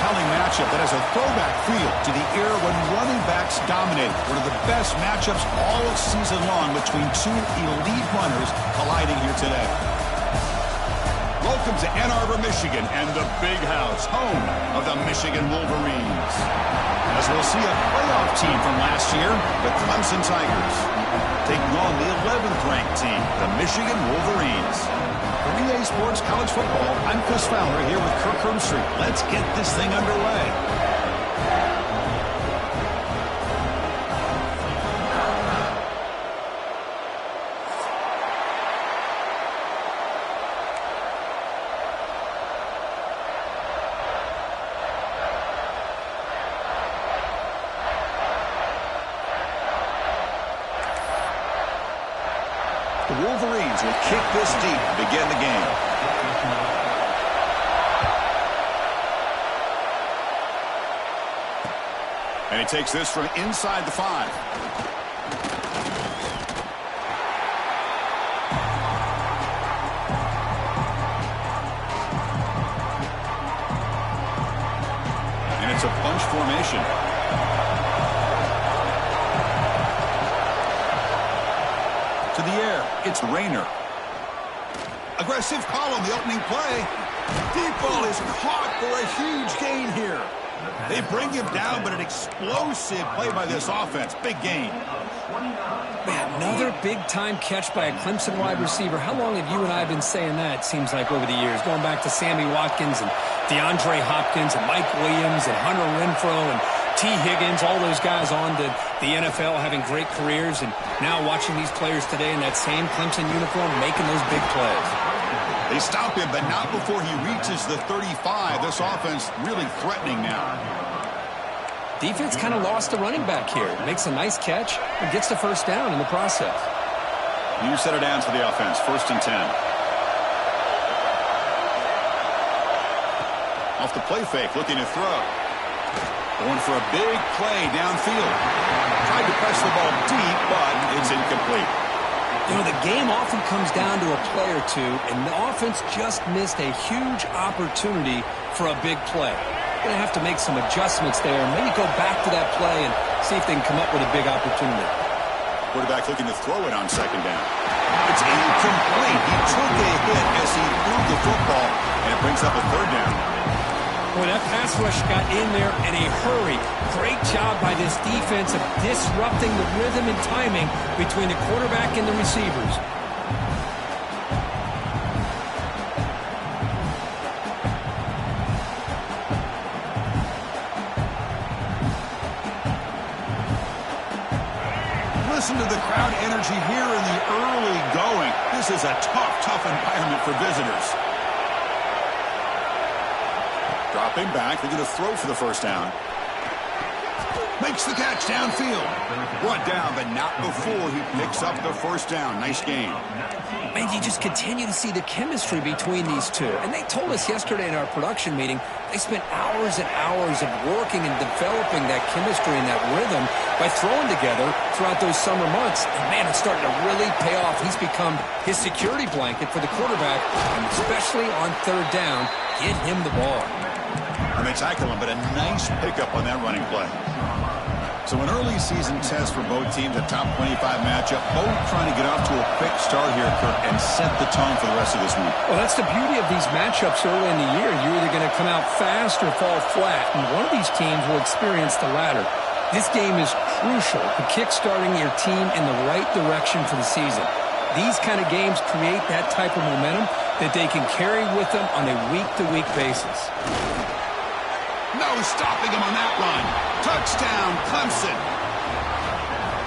compelling matchup that has a throwback feel to the era when running backs dominated. One of the best matchups all season long between two elite runners colliding here today. Welcome to Ann Arbor, Michigan, and the Big House, home of the Michigan Wolverines. As we'll see a playoff team from last year, the Clemson Tigers, taking on the 11th ranked team, the Michigan Wolverines. For Relay Sports College Football, I'm Chris Fowler here with Kirk Herbstreit. Let's get this thing underway. The Wolverines will kick this deep to begin the game. And he takes this from inside the 5. And it's a bunch formation. To the air, it's Rayner. Aggressive call on the opening play. Deep ball is caught for a huge gain here. They bring him down, but an explosive play by this offense. Big gain. Man, another big-time catch by a Clemson wide receiver. How long have you and I been saying that, it seems like, over the years? Going back to Sammy Watkins and DeAndre Hopkins and Mike Williams and Hunter Renfrow and T. Higgins, all those guys on to the NFL having great careers, and now watching these players today in that same Clemson uniform making those big plays. They stop him, but not before he reaches the 35. This offense really threatening now. Defense kind of lost the running back here. Makes a nice catch and gets the first down in the process. New set of downs for the offense. 1st and 10. Off the play fake, looking to throw. Going for a big play downfield. Tried to press the ball deep, but it's incomplete. You know, the game often comes down to a play or two, and the offense just missed a huge opportunity for a big play. Going to have to make some adjustments there, and maybe go back to that play and see if they can come up with a big opportunity. Quarterback looking to throw it on 2nd down. It's incomplete. He took a hit as he threw the football, and it brings up a 3rd down. Boy, that pass rush got in there in a hurry. Great job by this defense of disrupting the rhythm and timing between the quarterback and the receivers. Listen to the crowd energy here in the early going. This is a tough environment for visitors. Dropping back, they're going to throw for the 1st down. Makes the catch downfield. Brought down, but not before he picks up the 1st down. Nice game. Man, you just continue to see the chemistry between these two. And they told us yesterday in our production meeting, they spent hours and hours of working and developing that chemistry and that rhythm by throwing together throughout those summer months. And man, it's starting to really pay off. He's become his security blanket for the quarterback, and especially on 3rd down, get him the ball. And they tackle him, but a nice pickup on that running play. So an early season test for both teams, a top 25 matchup, both trying to get off to a quick start here, Kirk, and set the tone for the rest of this week. Well, that's the beauty of these matchups early in the year. You're either going to come out fast or fall flat, and one of these teams will experience the latter. This game is crucial for kick-starting your team in the right direction for the season. These kind of games create that type of momentum that they can carry with them on a week-to-week basis. No stopping him on that run. Touchdown, Clemson.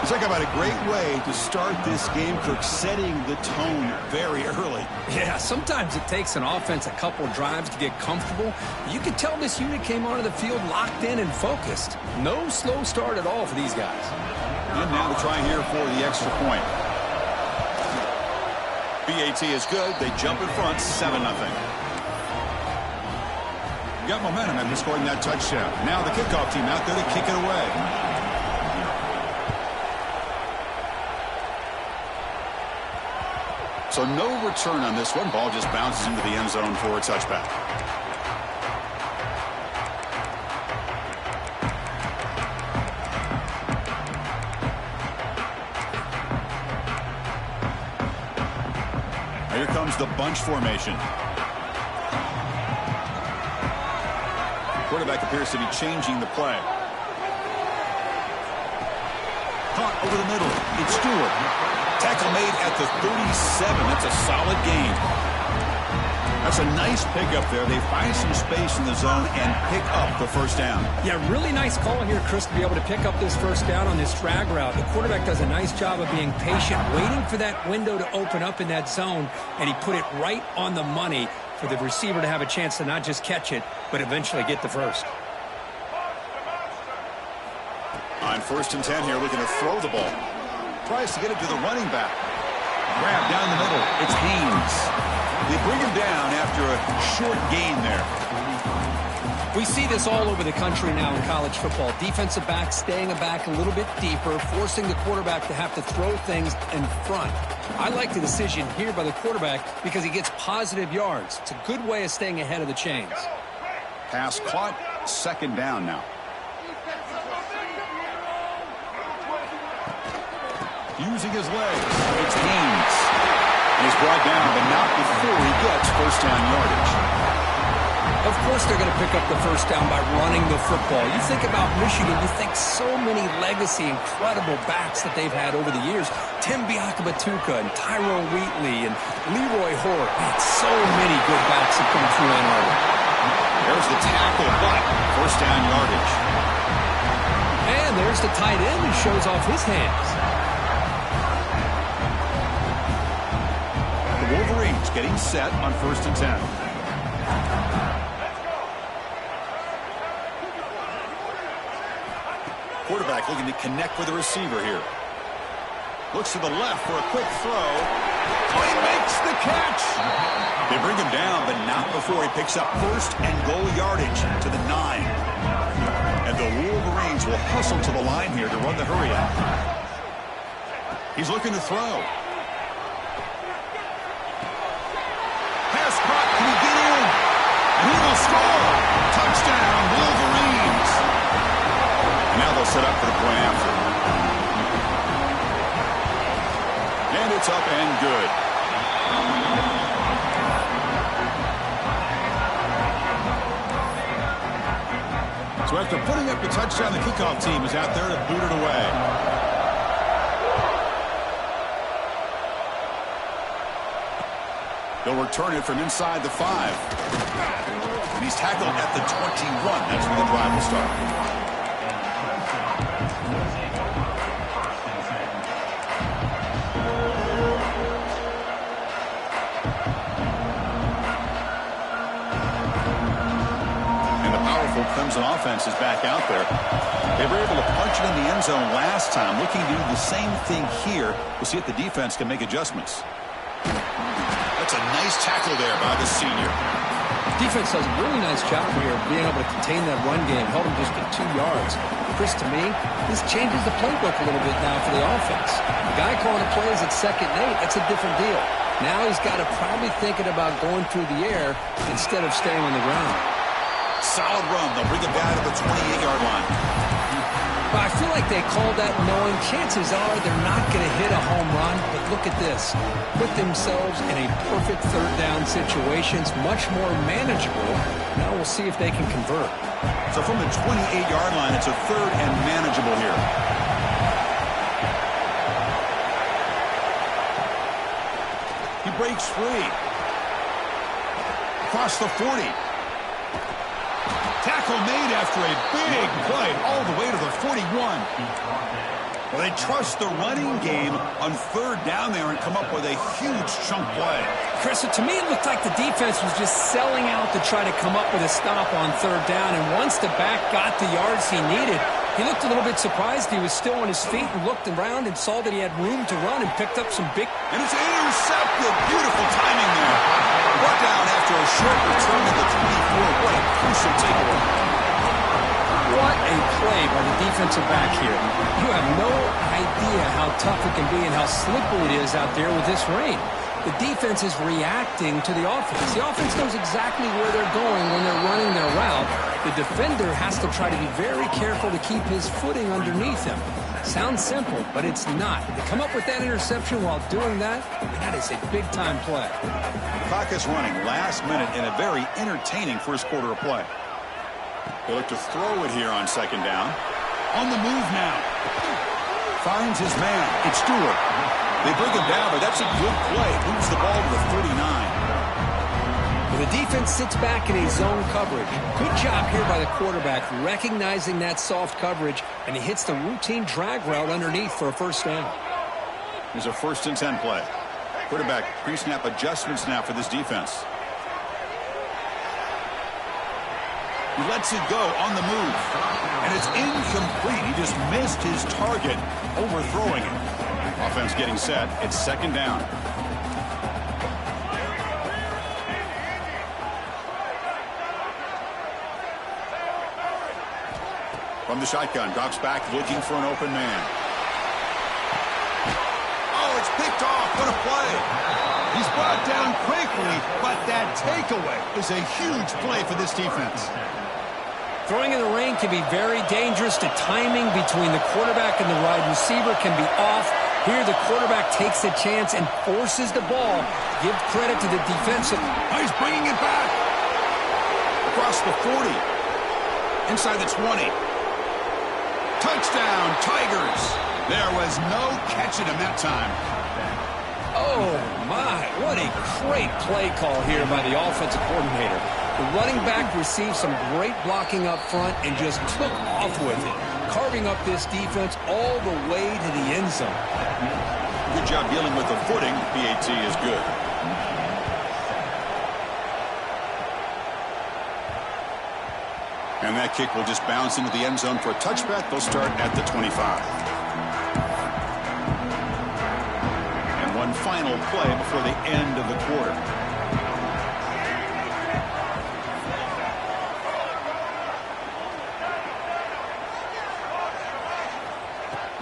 Talk about a great way to start this game, Kirk, setting the tone very early. Yeah, sometimes it takes an offense a couple of drives to get comfortable. You can tell this unit came onto the field locked in and focused. No slow start at all for these guys. And now the try here for the extra point. BAT is good. They jump in front, 7-0. Got momentum after scoring that touchdown. Now the kickoff team out there to kick it away. So no return on this one. Ball just bounces into the end zone for a touchback. Here comes the bunch formation. Quarterback appears to be changing the play. Caught over the middle. It's Stewart. Tackle made at the 37. That's a solid gain. That's a nice pickup there. They find some space in the zone and pick up the first down. Yeah, really nice call here, Chris, to be able to pick up this first down on this drag route. The quarterback does a nice job of being patient, waiting for that window to open up in that zone, and he put it right on the money for the receiver to have a chance to not just catch it, but eventually get the first. On 1st and 10 here, looking to throw the ball. Tries to get it to the running back. Grab down the middle. It's Haynes. They bring him down after a short gain there. We see this all over the country now in college football. Defensive backs staying back a little bit deeper, forcing the quarterback to have to throw things in front. I like the decision here by the quarterback because he gets positive yards. It's a good way of staying ahead of the chains. Pass caught. 2nd down now. Using his legs. It's Haynes. He's brought down, but not before he gets first down yardage. Of course they're going to pick up the first down by running the football. You think about Michigan, you think so many legacy, incredible backs that they've had over the years. Tim Biakabatuka and Tyrone Wheatley and Leroy Hort. Man, so many good backs have come through Ann Arbor. There's the tackle, but first down yardage. And there's the tight end who shows off his hands. The Wolverines getting set on 1st and 10. Quarterback looking to connect with the receiver here. Looks to the left for a quick throw. Oh, he makes the catch. They bring him down, but not before he picks up first and goal yardage to the 9. And the Wolverines will hustle to the line here to run the hurry up. He's looking to throw. Pass caught. Can he get in? And he will score. Touchdown, Wolverines. And now they'll set up for the point after. And it's up and good. So after putting up the touchdown, the kickoff team is out there to boot it away. They'll return it from inside the 5. And he's tackled at the 21. That's where the drive will start. Clemson offense is back out there. They were able to punch it in the end zone last time. Looking to do the same thing here. We'll see if the defense can make adjustments. That's a nice tackle there by the senior. Defense does a really nice job here of being able to contain that run game. Held him just at 2 yards. Chris, to me, this changes the playbook a little bit now for the offense. The guy calling the plays at 2nd and 8, that's a different deal. Now he's got to probably thinking about going through the air instead of staying on the ground. Solid run. They'll bring it back to the 28-yard line. But I feel like they called that knowing chances are they're not going to hit a home run. But look at this. Put themselves in a perfect 3rd down situation. It's much more manageable. Now we'll see if they can convert. So from the 28-yard line, it's a 3rd and manageable here. He breaks free. Across the 40. Tackle made after a big play all the way to the 41. Well, they trust the running game on 3rd down there and come up with a huge chunk play. Chris, to me, it looked like the defense was just selling out to try to come up with a stop on 3rd down. And once the back got the yards he needed, he looked a little bit surprised. He was still on his feet and looked around and saw that he had room to run and picked up some big... And it's intercepted. Beautiful timing there. Brought down after a short return to the 24. What a crucial takeaway. What a play by the defensive back here. You have no idea how tough it can be and how slippery it is out there with this rain. The defense is reacting to the offense. The offense knows exactly where they're going when they're running their route. The defender has to try to be very careful to keep his footing underneath him. Sounds simple, but it's not. To come up with that interception while doing that, that is a big-time play. Clock is running last minute in a very entertaining first quarter of play. They look to throw it here on second down. On the move now. Finds his man. It's Stewart. They bring him down, but that's a good play. Moves the ball to the 39. Well, the defense sits back in a zone coverage. Good job here by the quarterback, recognizing that soft coverage, and he hits the routine drag route underneath for a first down. Here's a 1st and 10 play. Quarterback pre-snap adjustments now for this defense. He lets it go on the move. And it's incomplete. He just missed his target, overthrowing it. Offense getting set. It's second down. From the shotgun, drops back, looking for an open man. Oh, it's picked off. What a play. He's brought down quickly, but that takeaway is a huge play for this defense. Throwing in the rain can be very dangerous. The timing between the quarterback and the wide receiver can be off. Here, the quarterback takes a chance and forces the ball. Give credit to the defensive. Oh, he's bringing it back. Across the 40. Inside the 20. Touchdown, Tigers. There was no catching him that time. Oh, my. What a great play call here by the offensive coordinator. The running back received some great blocking up front and just took off with it, carving up this defense all the way to the end zone. Good job dealing with the footing. PAT is good. And that kick will just bounce into the end zone for a touchback. They'll start at the 25. And one final play before the end of the quarter.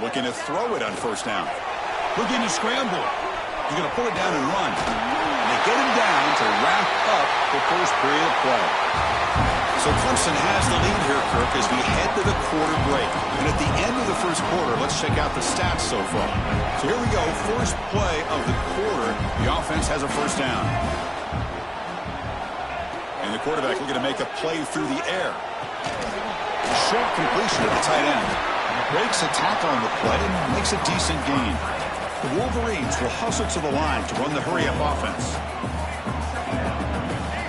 Looking to throw it on first down. Looking to scramble. He's going to pull it down and run. And they get him down to wrap up the first period of play. So Clemson has the lead here, Kirk, as we head to the quarter break. And at the end of the first quarter, let's check out the stats so far. So here we go. First play of the quarter. The offense has a first down. And the quarterback looking to make a play through the air. Short completion at the tight end. Breaks a tackle on the play and makes a decent gain. The Wolverines will hustle to the line to run the hurry-up offense.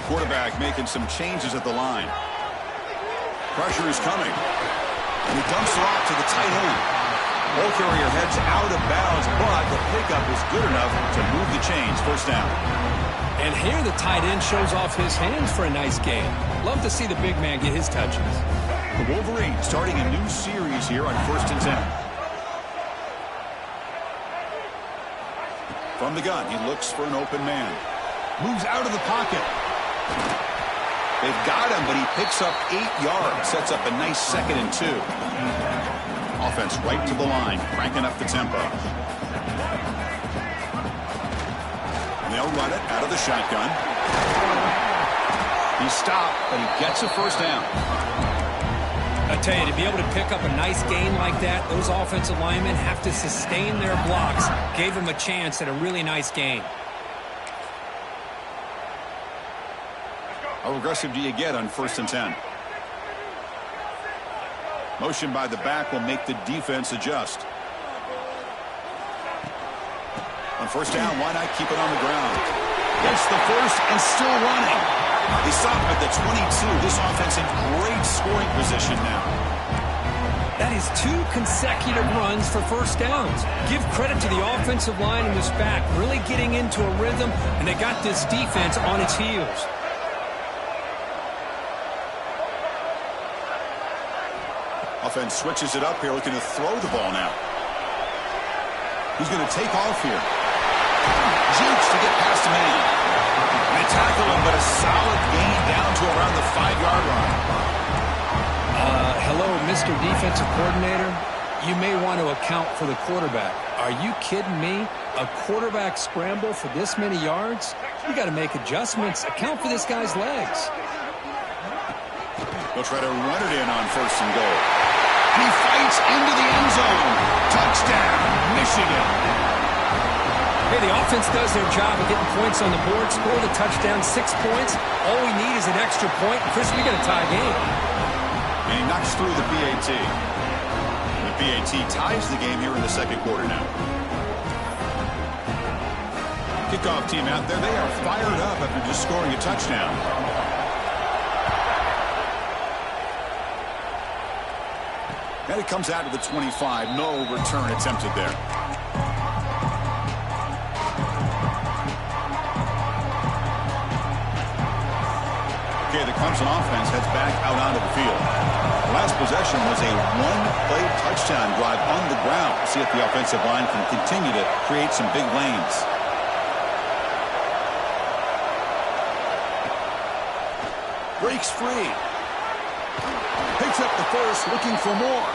Quarterback making some changes at the line. Pressure is coming. And he dumps it off to the tight end. Ball carrier heads out of bounds, but the pickup is good enough to move the chains. First down. And here the tight end shows off his hands for a nice gain. Love to see the big man get his touches. The Wolverines starting a new series here on 1st and 10. From the gun, he looks for an open man. Moves out of the pocket. They've got him, but he picks up 8 yards. Sets up a nice 2nd and 2. Offense right to the line, cranking up the tempo. And they'll run it out of the shotgun. He's stopped, but he gets a first down. I tell you, to be able to pick up a nice gain like that, those offensive linemen have to sustain their blocks. Gave him a chance at a really nice gain. How aggressive do you get on 1st and 10? Motion by the back will make the defense adjust. On first down, why not keep it on the ground? Gets the first and still running. They stop him at the 22. This offense in great scoring position now. That is 2 consecutive runs for first downs. Give credit to the offensive line and this back, really getting into a rhythm, and they got this defense on its heels. Offense switches it up here, looking to throw the ball now. He's going to take off here. Jukes to get past a man. They tackle him, but a solid gain down to around the 5-yard line. Hello, Mr. Defensive Coordinator. You may want to account for the quarterback. Are you kidding me? A quarterback scramble for this many yards? You got to make adjustments. Account for this guy's legs. They'll try to run it in on 1st and goal. He fights into the end zone. Touchdown, Michigan. Hey, the offense does their job of getting points on the board, score the touchdown, 6 points. All we need is an extra point. Chris, we got a tie game. And he knocks through the PAT. The PAT ties the game here in the second quarter now. Kickoff team out there, they are fired up after just scoring a touchdown. And it comes out to the 25. No return attempted there. Okay, the Clemson offense heads back out onto the field. The last possession was a one-play touchdown drive on the ground. See if the offensive line can continue to create some big lanes. Breaks free. Picks up the first, looking for more.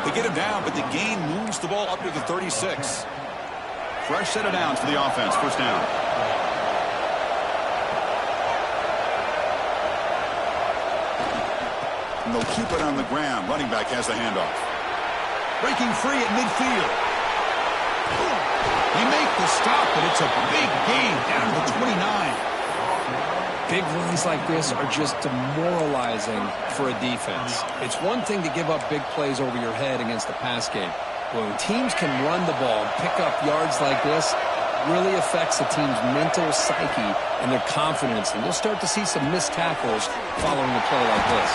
They get him down, but the gain moves the ball up to the 36. Fresh set of downs for the offense. First down. And they'll keep it on the ground. Running back has the handoff. Breaking free at midfield. They make the stop, but it's a big gain down to the 29. Big runs like this are just demoralizing for a defense. It's one thing to give up big plays over your head against the pass game. But when teams can run the ball and pick up yards like this, it really affects the team's mental psyche and their confidence. And you'll start to see some missed tackles following a play like this.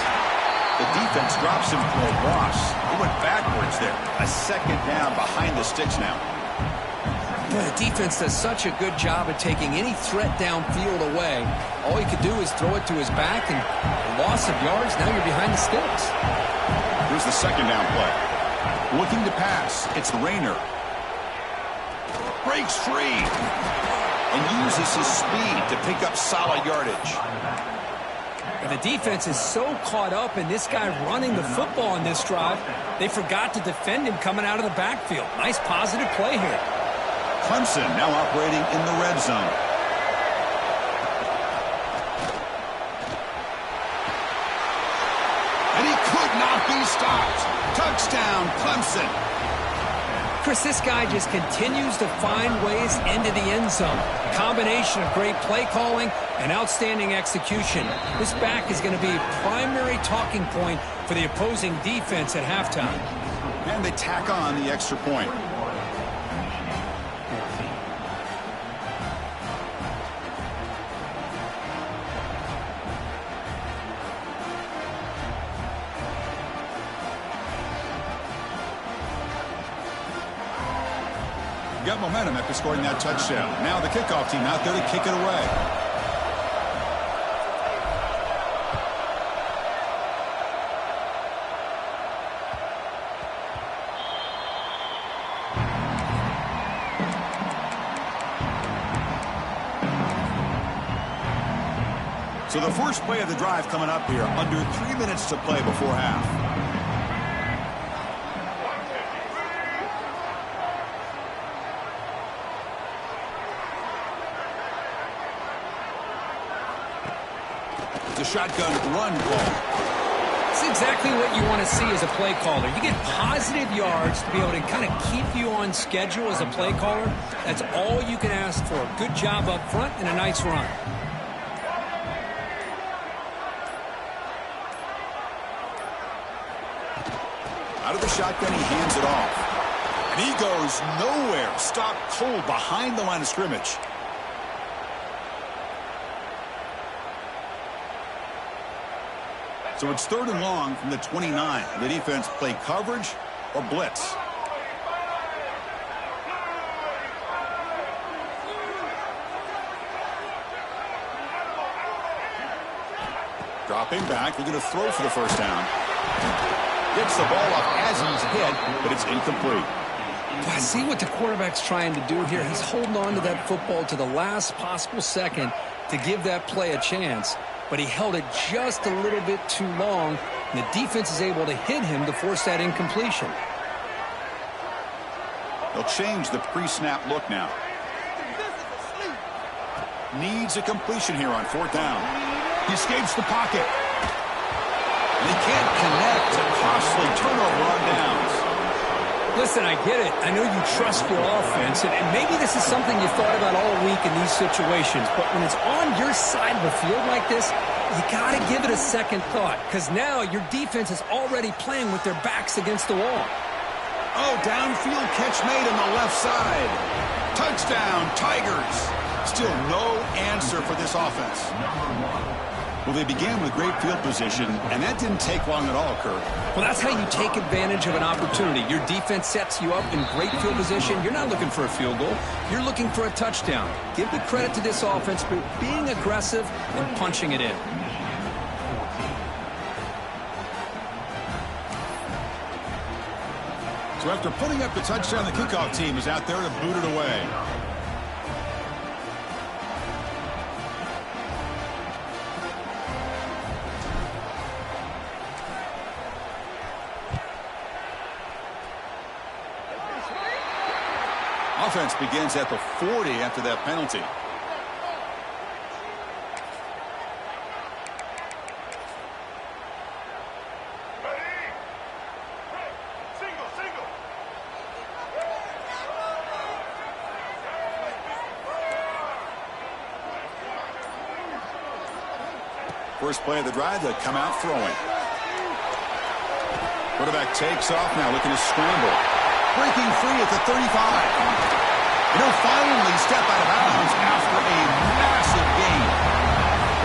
The defense drops him for a loss. He went backwards there. A second down behind the sticks now. The defense does such a good job of taking any threat downfield away. All he could do is throw it to his back, and loss of yards, now you're behind the sticks. Here's the second down play. Looking to pass. It's Rayner. Breaks free. And uses his speed to pick up solid yardage. And the defense is so caught up in this guy running the football in this drive, they forgot to defend him coming out of the backfield. Nice positive play here. Clemson now operating in the red zone. And he could not be stopped. Touchdown, Clemson. Chris, this guy just continues to find ways into the end zone. A combination of great play calling and outstanding execution. This back is going to be a primary talking point for the opposing defense at halftime. And they tack on the extra point. Got momentum after scoring that touchdown. Now the kickoff team out there to kick it away. So the first play of the drive coming up here, under 3 minutes to play before half. The shotgun run call. It's exactly what you want to see as a play caller. You get positive yards to be able to kind of keep you on schedule as a play caller. That's all you can ask for. Good job up front and a nice run. Out of the shotgun, he hands it off. And he goes nowhere. Stopped cold behind the line of scrimmage. So it's 3rd and long from the 29. The defense play coverage or blitz. Dropping back, looking to throw for the first down. Gets the ball up as he's hit, but it's incomplete. I see what the quarterback's trying to do here. He's holding on to that football to the last possible second to give that play a chance. But he held it just a little bit too long, and the defense is able to hit him to force that incompletion. They'll change the pre-snap look now. Needs a completion here on 4th down. He escapes the pocket. And he can't connect. A costly turnover on Listen, I get it. I know you trust your offense, and maybe this is something you thought about all week in these situations, but when it's on your side of the field like this, you got to give it a second thought, because now your defense is already playing with their backs against the wall. Oh, downfield catch made on the left side. Touchdown, Tigers. Still no answer for this offense. Well, they began with great field position, and that didn't take long at all, Kirk. Well, that's how you take advantage of an opportunity. Your defense sets you up in great field position. You're not looking for a field goal. You're looking for a touchdown. Give the credit to this offense for being aggressive and punching it in. So after putting up the touchdown, the kickoff team is out there to boot it away. Offense begins at the 40 after that penalty. First play of the drive, they come out throwing. Quarterback takes off now, looking to scramble. Breaking free at the 35. And he'll finally step out of bounds after a massive gain.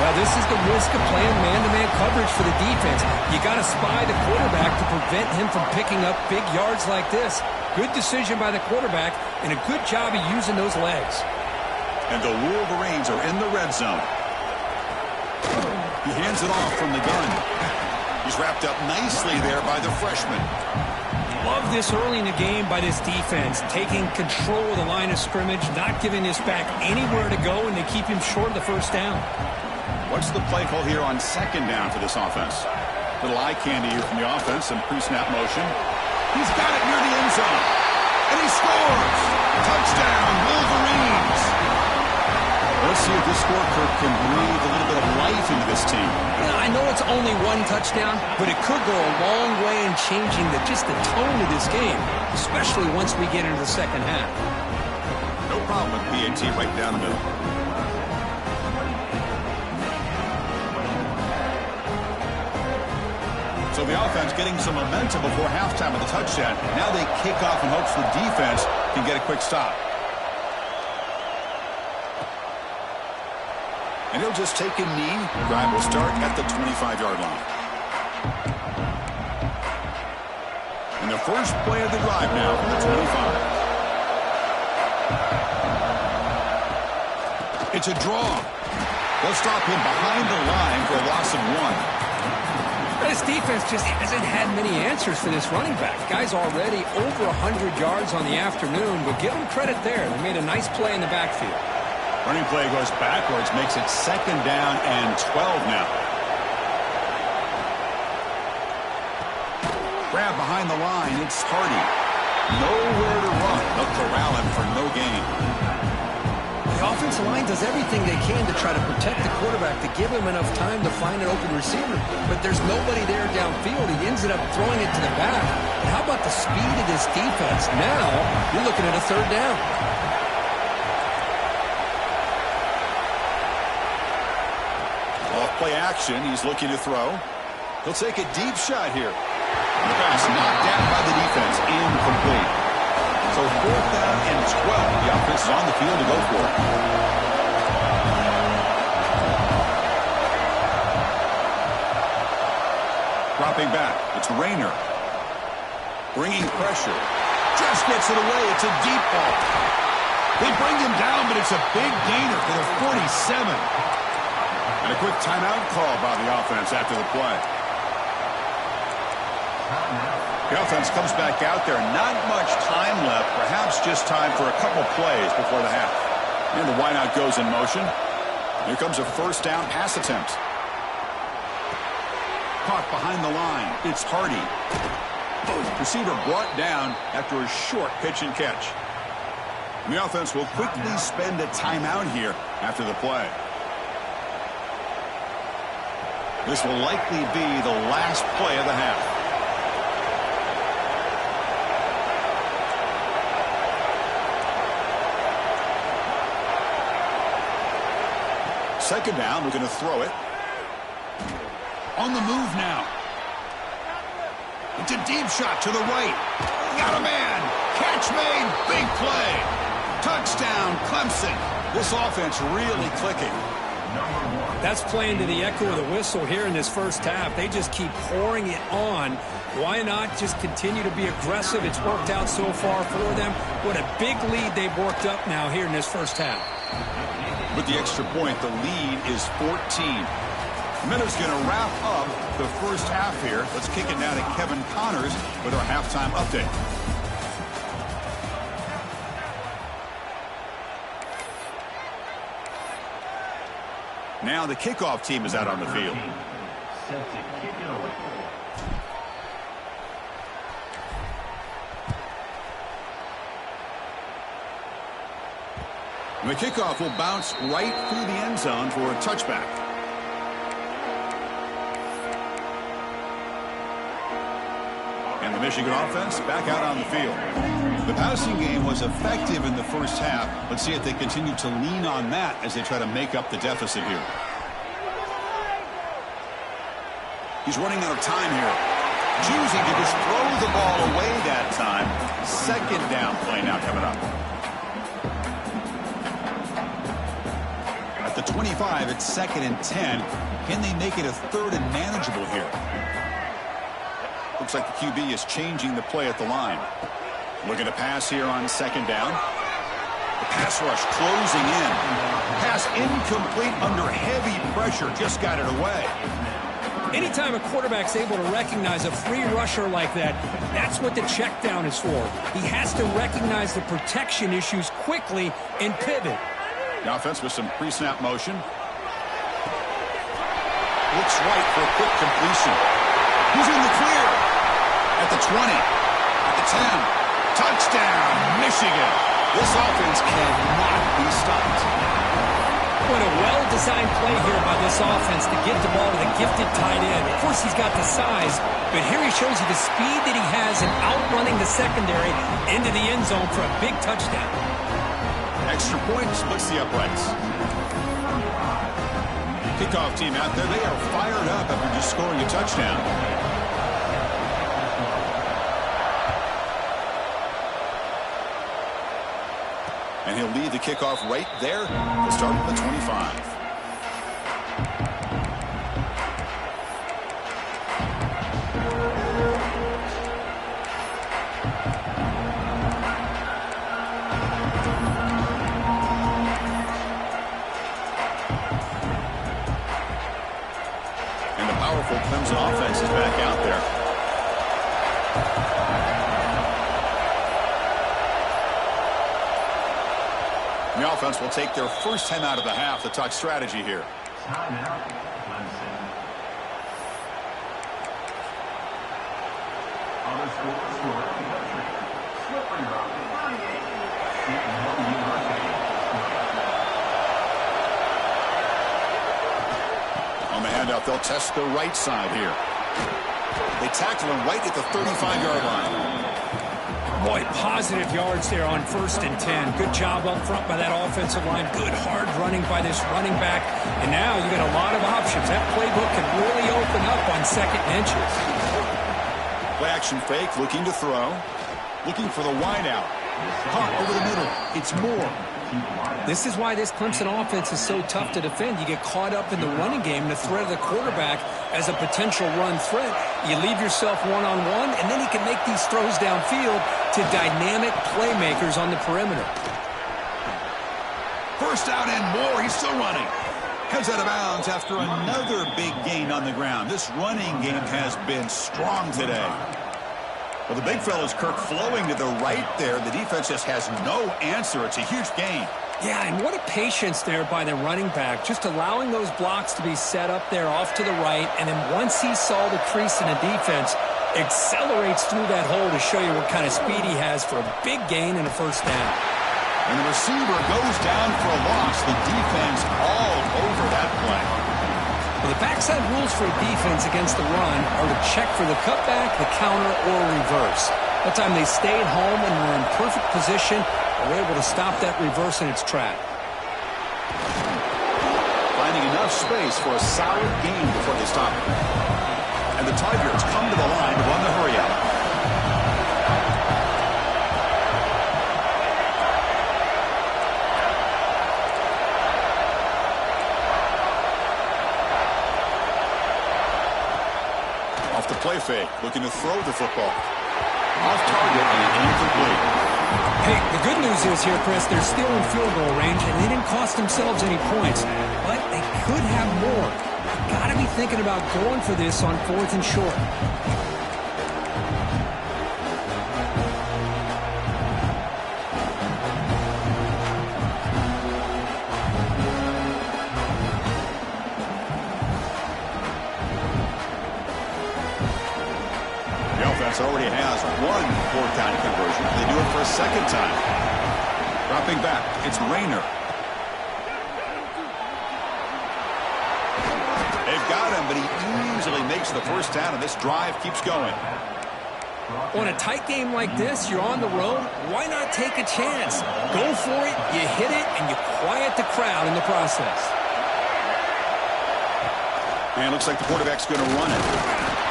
Well, this is the risk of playing man-to-man coverage for the defense. You got to spy the quarterback to prevent him from picking up big yards like this. Good decision by the quarterback, and a good job of using those legs. And the Wolverines are in the red zone. He hands it off from the gun. He's wrapped up nicely there by the freshman. Love this early in the game by this defense, taking control of the line of scrimmage, not giving this back anywhere to go, and they keep him short of the first down. What's the play call here on second down for this offense? Little eye candy here from the offense, some pre-snap motion. He's got it near the end zone. And he scores! Touchdown, Wolverines! Let's see if this score, Kirk, can breathe a little bit of life into this team. Yeah, I know it's only one touchdown, but it could go a long way in changing just the tone of this game, especially once we get into the second half. No problem with BAT right down the middle. So the offense getting some momentum before halftime with the touchdown. Now they kick off in hopes the defense can get a quick stop. And he'll just take a knee. The drive will start at the 25-yard line. And the first play of the drive now from the 25. It's a draw. They'll stop him behind the line for a loss of 1. This defense just hasn't had many answers for this running back. Guy's already over 100 yards on the afternoon, but give him credit there. They made a nice play in the backfield. Running play goes backwards, makes it second down and 12 now. Grab behind the line, it's Hardy. Nowhere to run. They'll corral him for no gain. The offensive line does everything they can to try to protect the quarterback, to give him enough time to find an open receiver. But there's nobody there downfield. He ends up throwing it to the back. But how about the speed of this defense? Now you're looking at a third down. Play action. He's looking to throw. He'll take a deep shot here. The pass knocked down by the defense. Incomplete. So fourth down and 12. The offense is on the field to go for it. Dropping back. It's Rayner. Bringing pressure. Just gets it away. It's a deep ball. They bring him down, but it's a big gainer for the 47. And a quick timeout call by the offense after the play. The offense comes back out there. Not much time left. Perhaps just time for a couple plays before the half. And the wideout goes in motion. Here comes a first down pass attempt. Caught behind the line. It's Hardy. Receiver brought down after a short pitch and catch. And the offense will quickly spend a timeout here after the play. This will likely be the last play of the half. second down, looking to throw it. On the move now. It's a deep shot to the right. Got a man. Catch made. Big play. Touchdown, Clemson. This offense really clicking. That's playing to the echo of the whistle here in this first half. They just keep pouring it on. Why not just continue to be aggressive? It's worked out so far for them. What a big lead they've worked up now here in this first half. With the extra point, the lead is 14. Miller's going to wrap up the first half here. Let's kick it now to Kevin Connors with our halftime update. Now the kickoff team is out on the field. The kickoff will bounce right through the end zone for a touchback. And the Michigan offense back out on the field. The passing game was effective in the first half. Let's see if they continue to lean on that as they try to make up the deficit here. He's running out of time here. Choosing to just throw the ball away that time. Second down play now coming up. At the 25, it's 2nd and 10. Can they make it a 3rd and manageable here? Looks like the QB is changing the play at the line. Looking to pass here on 2nd down. The pass rush closing in. Pass incomplete under heavy pressure. Just got it away. Anytime a quarterback's able to recognize a free rusher like that, that's what the check down is for. He has to recognize the protection issues quickly and pivot. The offense with some pre-snap motion. Looks right for a quick completion. He's in the clear. At the 20. At the 10. Touchdown, Michigan. This offense cannot be stopped. What a well-designed play here by this offense to get the ball to the gifted tight end. Of course, he's got the size, but here he shows you the speed that he has in outrunning the secondary into the end zone for a big touchdown. Extra point splits the uprights. Kickoff team out there, they are fired up after just scoring a touchdown. And he'll lead the kickoff right there. He'll start at the 25. And the powerful Clemson offense is back out there. The offense will take their first 10 out of the half to talk strategy here. Timeout, Clemson. On the score the country. Slippery route, 98. Seton University. On the handout, they'll test the right side here. They tackle him right at the 35-yard line. Boy, positive yards there on 1st and 10. Good job up front by that offensive line. Good hard running by this running back. And now you got a lot of options. That playbook can really open up on 2nd and inches. Play action fake, looking to throw. Looking for the wide out. Caught over the middle. It's Moore. This is why this Clemson offense is so tough to defend. You get caught up in the running game, the threat of the quarterback as a potential run threat. You leave yourself one-on-one, and then he can make these throws downfield to dynamic playmakers on the perimeter. First out and more. He's still running. Heads out of bounds after another big gain on the ground. This running game has been strong today. Well, the big fella's Kirk flowing to the right there. The defense just has no answer. It's a huge gain. Yeah, and what a patience there by the running back, just allowing those blocks to be set up there off to the right, and then once he saw the crease in the defense, accelerates through that hole to show you what kind of speed he has for a big gain and a first down. And the receiver goes down for a loss. The defense all over that play. Well, the backside rules for a defense against the run are to check for the cutback, the counter, or reverse. That time they stayed home and were in perfect position and were able to stop that reverse in its track. Finding leaving enough space for a solid gain before they stop it. And the Tigers come to the line to run the hurry out. Off the play fake, looking to throw the football. Off target and incomplete. Hey, the good news is here, Chris, they're still in field goal range, and they didn't cost themselves any points. But they could have more. Got to be thinking about going for this on 4th and short. The offense already has one 4th down conversion. They do it for a second time. Dropping back, it's Rayner. They've got him, but he easily makes the first down, and this drive keeps going. On a tight game like this, you're on the road. Why not take a chance? Go for it, you hit it, and you quiet the crowd in the process. And it looks like the quarterback's going to run it.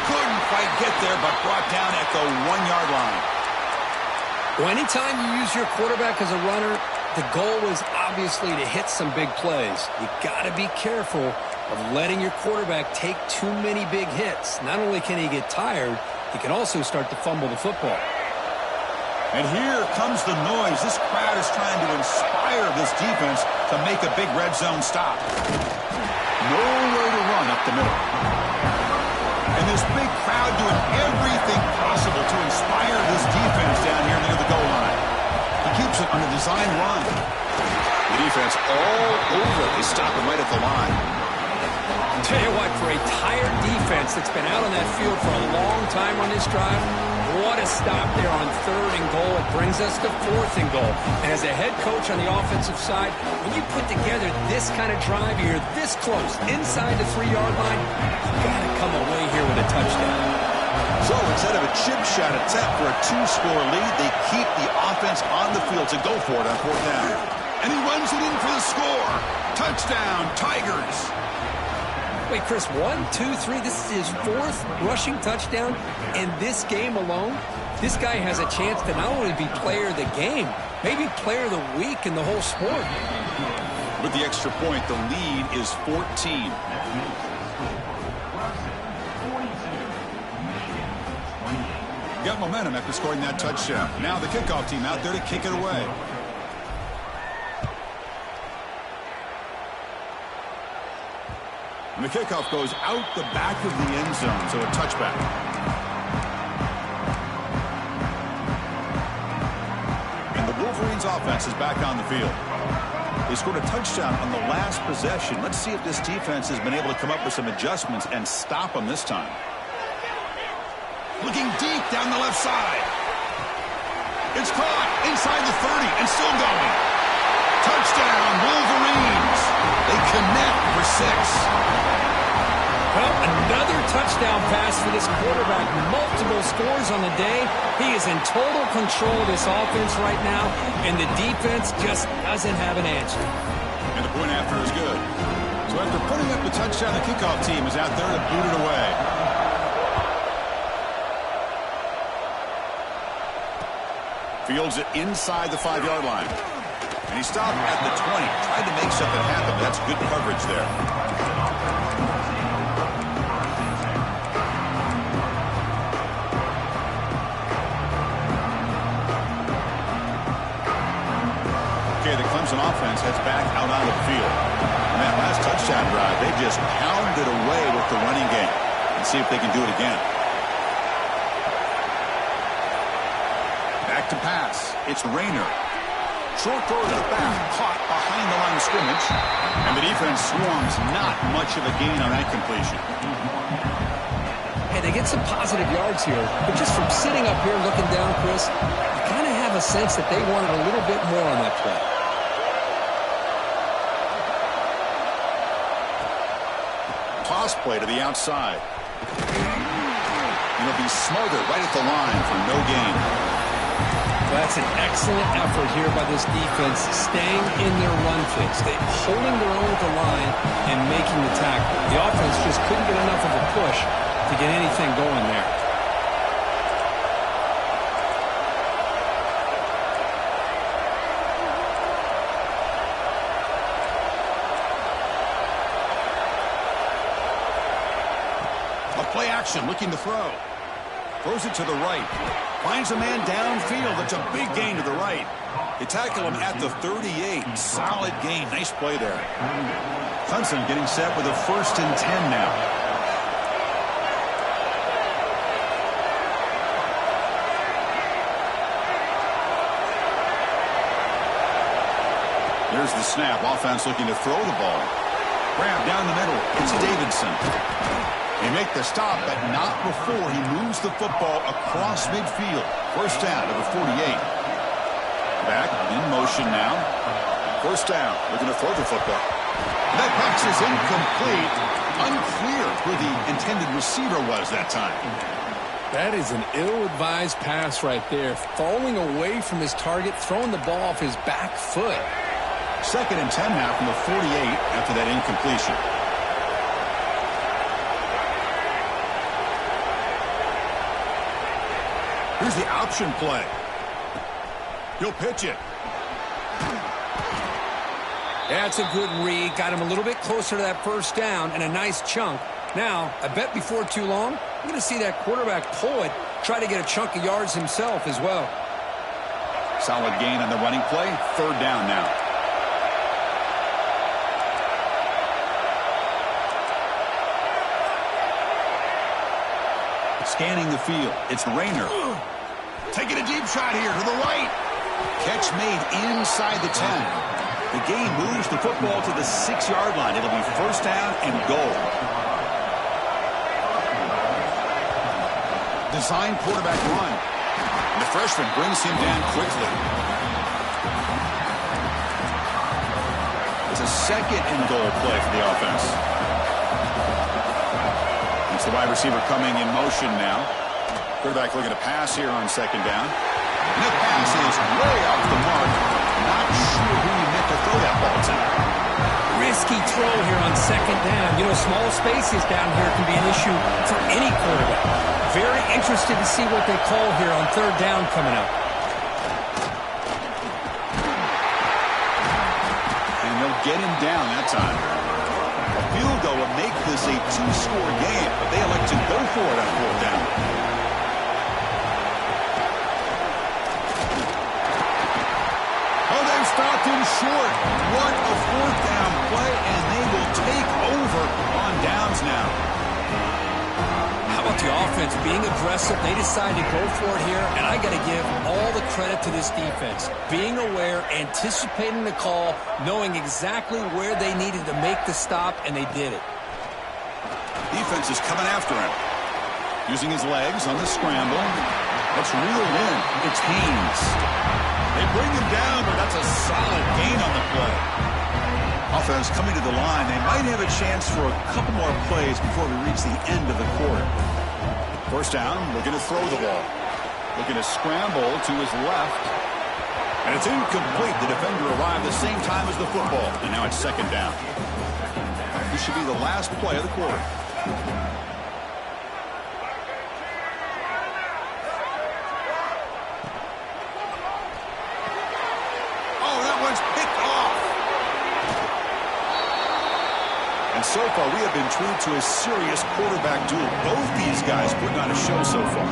Couldn't quite get there, but brought down at the 1-yard line. Well, anytime you use your quarterback as a runner, the goal is obviously to hit some big plays. You got to be careful of letting your quarterback take too many big hits. Not only can he get tired, he can also start to fumble the football. And here comes the noise. This crowd is trying to inspire this defense to make a big red zone stop. Nowhere to run up the middle. And this big crowd doing everything possible to inspire this defense down here near the goal line. He keeps it on a design run. The defense all over it. They stop him right at the line. Tell you what, for a tired defense that's been out on that field for a long time on this drive, what a stop there on 3rd and goal. It brings us to 4th and goal. And as a head coach on the offensive side, when you put together this kind of drive, you're this close, inside the 3-yard line, you got to come away here with a touchdown. So instead of a chip shot attempt for a 2-score lead, they keep the offense on the field to go for it on 4th down. And he runs it in for the score. Touchdown, Tigers. Wait, Chris, 1, 2, 3, this is his 4th rushing touchdown in this game alone. This guy has a chance to not only be player of the game, maybe player of the week in the whole sport. With the extra point, the lead is 14. Got momentum after scoring that touchdown. Now the kickoff team out there to kick it away. And the kickoff goes out the back of the end zone, so a touchback. And the Wolverines offense is back on the field. They scored a touchdown on the last possession. Let's see if this defense has been able to come up with some adjustments and stop them this time. Looking deep down the left side. It's caught inside the 30 and still going. Touchdown, Wolverines. They connect for 6. Well, another touchdown pass for this quarterback. Multiple scores on the day. He is in total control of this offense right now, and the defense just doesn't have an answer. And the point after is good. So after putting up the touchdown, the kickoff team is out there to boot it away. Fields it inside the 5-yard line. And he stopped at the 20. Tried to make something happen, but that's good coverage there. Okay, the Clemson offense heads back out onto the field. And that last touchdown drive, they just pounded away with the running game. Let's see if they can do it again. Back to pass. It's Rayner. Short throw to the back, caught behind the line of scrimmage. And the defense swarms, not much of a gain on that completion. Hey, they get some positive yards here, but just from sitting up here looking down, Chris, you kind of have a sense that they wanted a little bit more on that play. Toss play to the outside. And it'll be smothered right at the line for no gain. That's an excellent effort here by this defense, staying in their run fix. They're holding their own at the line and making the tackle. The offense just couldn't get enough of a push to get anything going there. Play action, looking to throw. Throws it to the right. Finds a man downfield. That's a big gain to the right. They tackle him at the 38. Solid gain. Nice play there. Clemson getting set with a 1st and 10 now. Here's the snap. Offense looking to throw the ball. Grab down the middle. It's Davidson. They make the stop, but not before he moves the football across midfield. 1st down to the 48. Back in motion now. 1st down. Looking to throw the football. That pass is incomplete. Unclear who the intended receiver was that time. That is an ill-advised pass right there. Falling away from his target, throwing the ball off his back foot. 2nd and 10 now from the 48 after that incompletion. Here's the option play. He'll pitch it. That's a good read. Got him a little bit closer to that 1st down and a nice chunk. Now, I bet before too long, you're going to see that quarterback pull it, try to get a chunk of yards himself as well. Solid gain on the running play. 3rd down now. Scanning the field. It's Rayner. Taking a deep shot here to the right. Catch made inside the 10. The game moves the football to the 6-yard line. It'll be 1st down and goal. Design quarterback run. The freshman brings him down quickly. It's a 2nd and goal play for the offense. It's the wide receiver coming in motion now. Quarterback looking to pass here on 2nd down. And the pass is way off the mark. Not sure who he meant to throw that ball to. Risky throw here on 2nd down. You know, small spaces down here can be an issue for any quarterback. Very interested to see what they call here on 3rd down coming up. And they'll get him down that time. A field goal would make this a 2-score game, but they elect to go for it on 4th down. Oh, they stopped him short. What a 4th down play, and they will take over on downs now. How about the offense being aggressive? They decided to go for it here, and I got to give all the credit to this defense. Being aware, anticipating the call, knowing exactly where they needed to make the stop, and they did it. Defense is coming after him. Using his legs on the scramble. Let's reel in. It's Haynes. They bring him down, but that's a solid gain on the play. Offense coming to the line. They might have a chance for a couple more plays before we reach the end of the quarter. 1st down, looking to throw the ball. Looking to scramble to his left. And it's incomplete. The defender arrived the same time as the football. And now it's 2nd down. This should be the last play of the quarter. And so far, we have been treated to a serious quarterback duel. Both these guys putting on a show so far.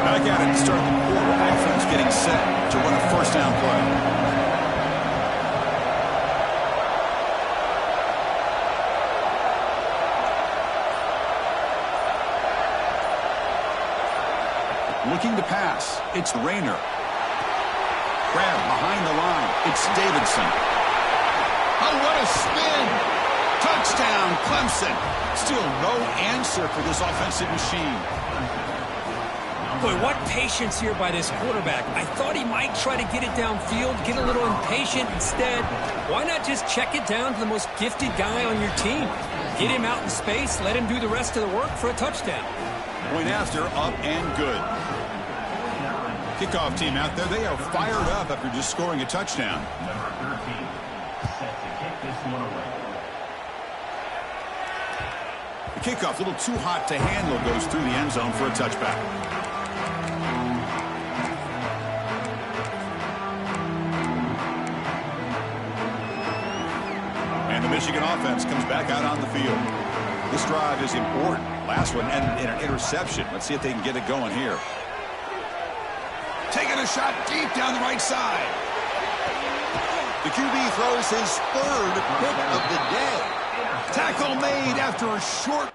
Back at it to start the quarter. Offense getting set to run a 1st down play. Looking to pass. It's Rayner. Grab behind the line. It's Davidson. Oh, what a spin. Touchdown, Clemson. Still no answer for this offensive machine. Boy, what patience here by this quarterback. I thought he might try to get it downfield, get a little impatient. Instead, why not just check it down to the most gifted guy on your team? Get him out in space, let him do the rest of the work for a touchdown. Point after, up and good. Kickoff team out there, they are fired up after just scoring a touchdown. Number 13, set to kick this one away. The kickoff, a little too hot to handle, goes through the end zone for a touchback. And the Michigan offense comes back out on the field. This drive is important. Last one ended in an interception. Let's see if they can get it going here. Taking a shot deep down the right side. The QB throws his third pick of the day. Tackle made after a short